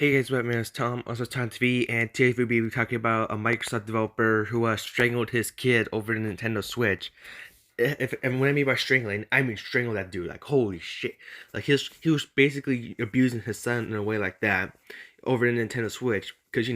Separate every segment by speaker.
Speaker 1: Hey guys, my name is Tom, also Tom TV, and today we'll be talking about a Microsoft developer who strangled his kid over the Nintendo Switch. And what I mean by strangling, I mean strangle that dude. Like holy shit! Like he was basically abusing his son in a way like that over the Nintendo Switch because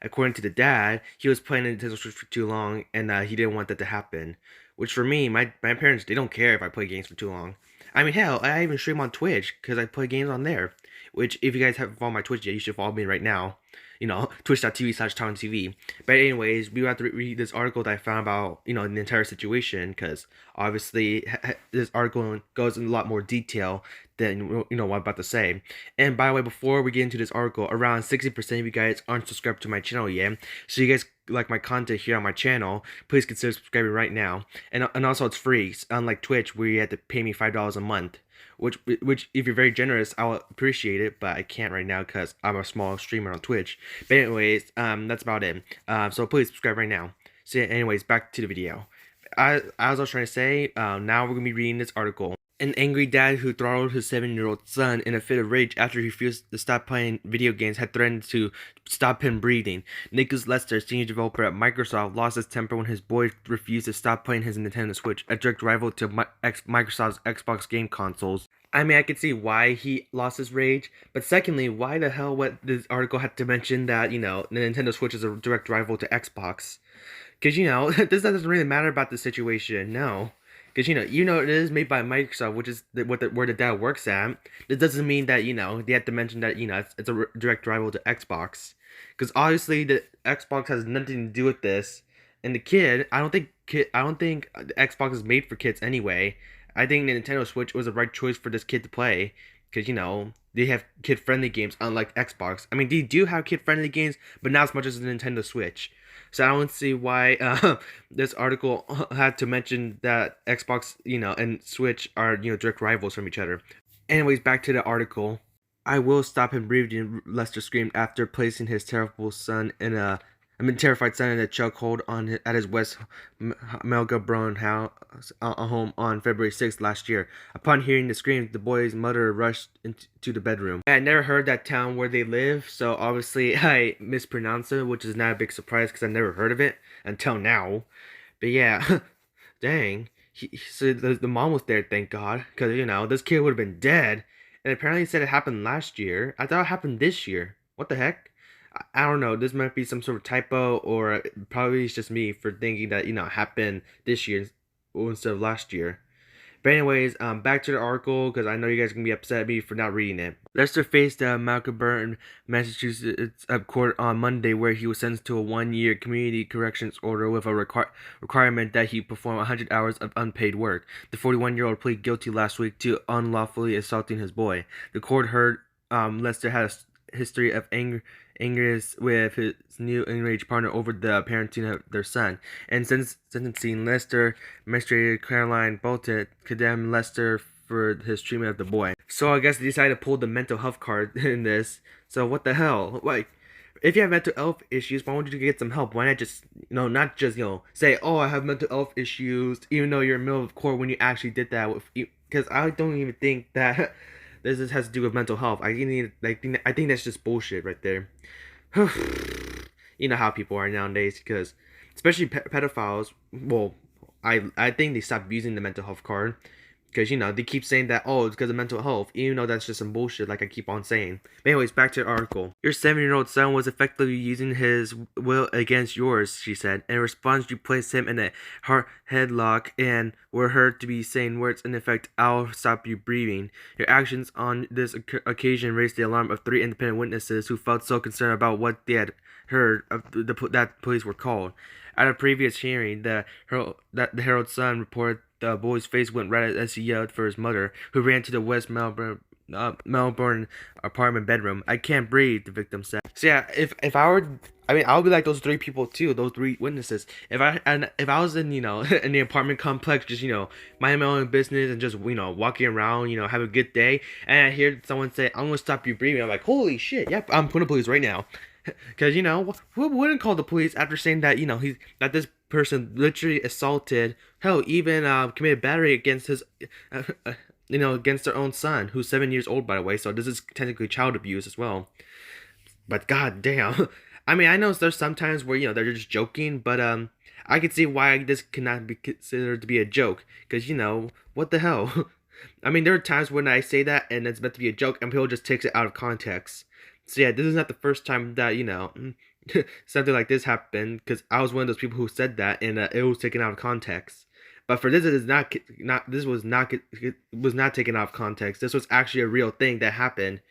Speaker 1: according to the dad, he was playing the Nintendo Switch for too long, and he didn't want that to happen. Which for me, my parents, they don't care if I play games for too long. I mean, hell, I even stream on Twitch because I play games on there. Which, if you guys haven't followed my Twitch yet, you should follow me right now. Twitch.tv/TomTV. But anyways, we have to read this article that I found about, the entire situation, because obviously this article goes in a lot more detail than, what I'm about to say. And by the way, before we get into this article, around 60% of you guys aren't subscribed to my channel yet. So you guys like my content here on my channel, please consider subscribing right now. And also it's free, unlike Twitch where you have to pay me $5 a month. Which if you're very generous, I'll appreciate it, but I can't right now because I'm a small streamer on Twitch. But anyways, that's about it. So please subscribe right now. So anyways, back to the video. As I was trying to say, now we're gonna be reading this article. An angry dad who throttled his 7-year-old son in a fit of rage after he refused to stop playing video games had threatened to stop him breathing. Nicholas Lester, senior developer at Microsoft, lost his temper when his boy refused to stop playing his Nintendo Switch, a direct rival to Microsoft's Xbox game consoles. I mean, I could see why he lost his rage, but secondly, why the hell what this article had to mention that, the Nintendo Switch is a direct rival to Xbox? Because, this doesn't really matter about the situation, no. Because, it is made by Microsoft, which is where the dad works at. This doesn't mean that, they have to mention that, it's a direct rival to Xbox. Because obviously, the Xbox has nothing to do with this. And the kid, I don't think the Xbox is made for kids anyway. I think the Nintendo Switch was the right choice for this kid to play. Because, they have kid-friendly games, unlike Xbox. I mean, they do have kid-friendly games, but not as much as the Nintendo Switch. So I don't see why this article had to mention that Xbox, and Switch are, direct rivals from each other. Anyways, back to the article. I will stop him breathing, Lester screamed after placing his terrified son in a chokehold at his West Melbourne home on February 6th last year. Upon hearing the screams, the boy's mother rushed into the bedroom. I never heard that town where they live, so obviously I mispronounced it, which is not a big surprise because I never heard of it until now. But yeah, dang. So the mom was there, thank God, because this kid would have been dead. And apparently it said it happened last year. I thought it happened this year. What the heck? I don't know. This might be some sort of typo, or probably it's just me for thinking that it happened this year instead of last year. But anyways, back to the article because I know you guys are gonna be upset at me for not reading it. Lester faced Malcolm Massachusetts court on Monday, where he was sentenced to a 1-year community corrections order with a requirement that he perform 100 hours of unpaid work. The 41-year-old pleaded guilty last week to unlawfully assaulting his boy. The court heard Lester had a history of anger with his new enraged partner over the parenting of their son. And since sentencing, Lester Magistrate Caroline Bolton condemned Lester for his treatment of the boy. So I guess they decided to pull the mental health card in this. So what the hell? Like, if you have mental health issues, why don't you get some help? Why not just, not just, say, oh, I have mental health issues, even though you're in the middle of court when you actually did that with, because I don't even think that this has to do with mental health. I think that's just bullshit right there. You know how people are nowadays, because especially pedophiles. Well, I think they stopped using the mental health card because they keep saying that, oh, it's because of mental health, even though that's just some bullshit, like I keep on saying. But anyways, back to the article. Your 7-year-old son was effectively using his will against yours, she said. In response, you placed him in a headlock and were heard to be saying words in effect, "I'll stop you breathing." Your actions on this occasion raised the alarm of 3 independent witnesses who felt so concerned about what they had heard that police were called. At a previous hearing, the Herald Sun reported the boy's face went red as he yelled for his mother, who ran to the West Melbourne apartment bedroom. "I can't breathe," the victim said. So yeah, if I were, I mean, I would be like those 3 people too, those 3 witnesses. If I was in in the apartment complex, just minding my own business and just walking around, have a good day, and I hear someone say, "I'm gonna stop you breathing," I'm like, holy shit, yep, I'm calling the police right now. Because who wouldn't call the police after saying that that this person literally assaulted, hell, even committed battery against his against their own son, who's 7 years old, by the way. So this is technically child abuse as well. But god damn. I mean, I know there's sometimes where, they're just joking, but I can see why this cannot be considered to be a joke. Because, what the hell? I mean, there are times when I say that and it's meant to be a joke and people just takes it out of context. So yeah, this is not the first time that, something like this happened, because I was one of those people who said that and it was taken out of context. But for this, it is not. This was not taken out of context. This was actually a real thing that happened.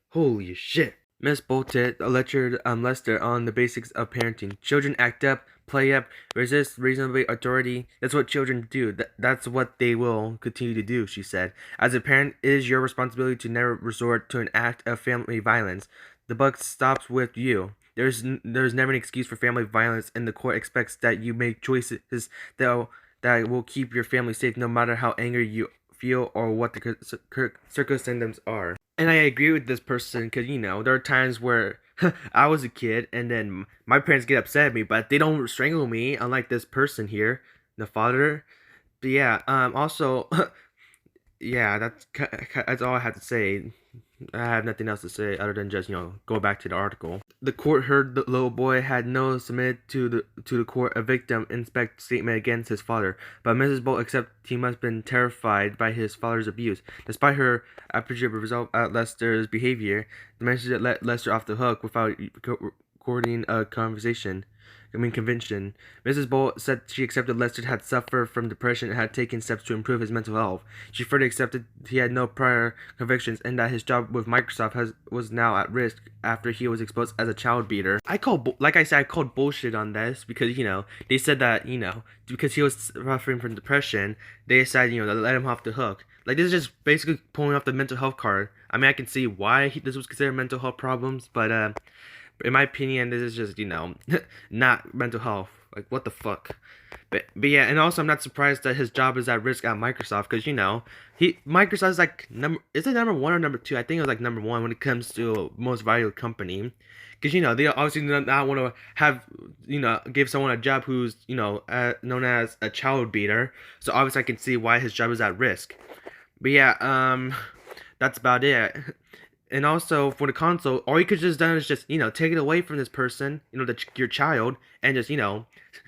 Speaker 1: Holy shit. Miss Bolted lectured Lester on the basics of parenting. Children act up, play up, resist reasonably authority. That's what children do. That's what they will continue to do, she said. As a parent, it is your responsibility to never resort to an act of family violence. The buck stops with you. There's never an excuse for family violence, and the court expects that you make choices that will keep your family safe, no matter how angry you feel or what the circumstances are. And I agree with this person, because, there are times where I was a kid and then my parents get upset at me, but they don't strangle me, unlike this person here, the father. But yeah, also, yeah, that's all I have to say. I have nothing else to say other than just, go back to the article. The court heard the little boy had no submitted to the court a victim inspect statement against his father, but Mrs. Bolt accepted he must have been terrified by his father's abuse. Despite her appreciative result at Lester's behavior, the message let Lester off the hook without recording a convention. Mrs. Bolt said she accepted Lester had suffered from depression and had taken steps to improve his mental health. She further accepted he had no prior convictions and that his job with Microsoft was now at risk after he was exposed as a child beater. I called bullshit on this because, they said that, because he was suffering from depression, they decided, to let him off the hook. Like, this is just basically pulling off the mental health card. I mean, I can see why this was considered mental health problems, but, in my opinion, this is just, not mental health. Like, what the fuck? But yeah, and also I'm not surprised that his job is at risk at Microsoft, because, Microsoft is like, is it number one or number two? I think it was like number one when it comes to most valuable company. Because, they obviously do not want to have, give someone a job who's, known as a child beater. So obviously I can see why his job is at risk. But yeah, that's about it. And also for the console, all you could just done is just, take it away from this person, your child, and just,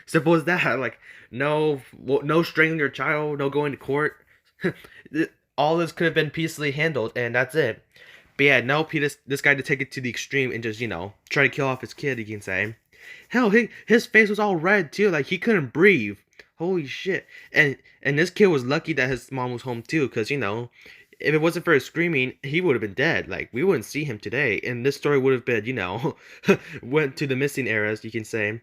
Speaker 1: simple as that. Like, no strangling your child, no going to court. All this could have been peacefully handled, and that's it. But yeah, no, this guy to take it to the extreme and just, try to kill off his kid, you can say. Hell, his face was all red too, like he couldn't breathe. Holy shit. And this kid was lucky that his mom was home too, because, if it wasn't for his screaming, he would have been dead. Like, we wouldn't see him today. And this story would have been, went to the missing eras, you can say.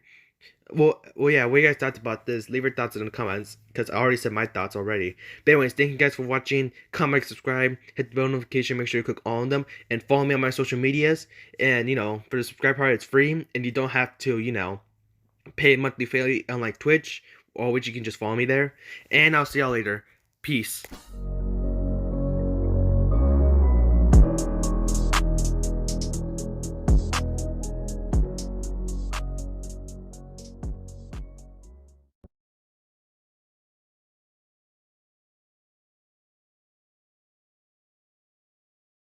Speaker 1: Well, yeah, what you guys thought about this? Leave your thoughts in the comments, because I already said my thoughts already. But anyways, thank you guys for watching. Comment, subscribe, hit the bell notification, make sure you click all of them, and follow me on my social medias. And, for the subscribe part, it's free, and you don't have to, pay a monthly fee on, like, Twitch, or which you can just follow me there. And I'll see y'all later. Peace.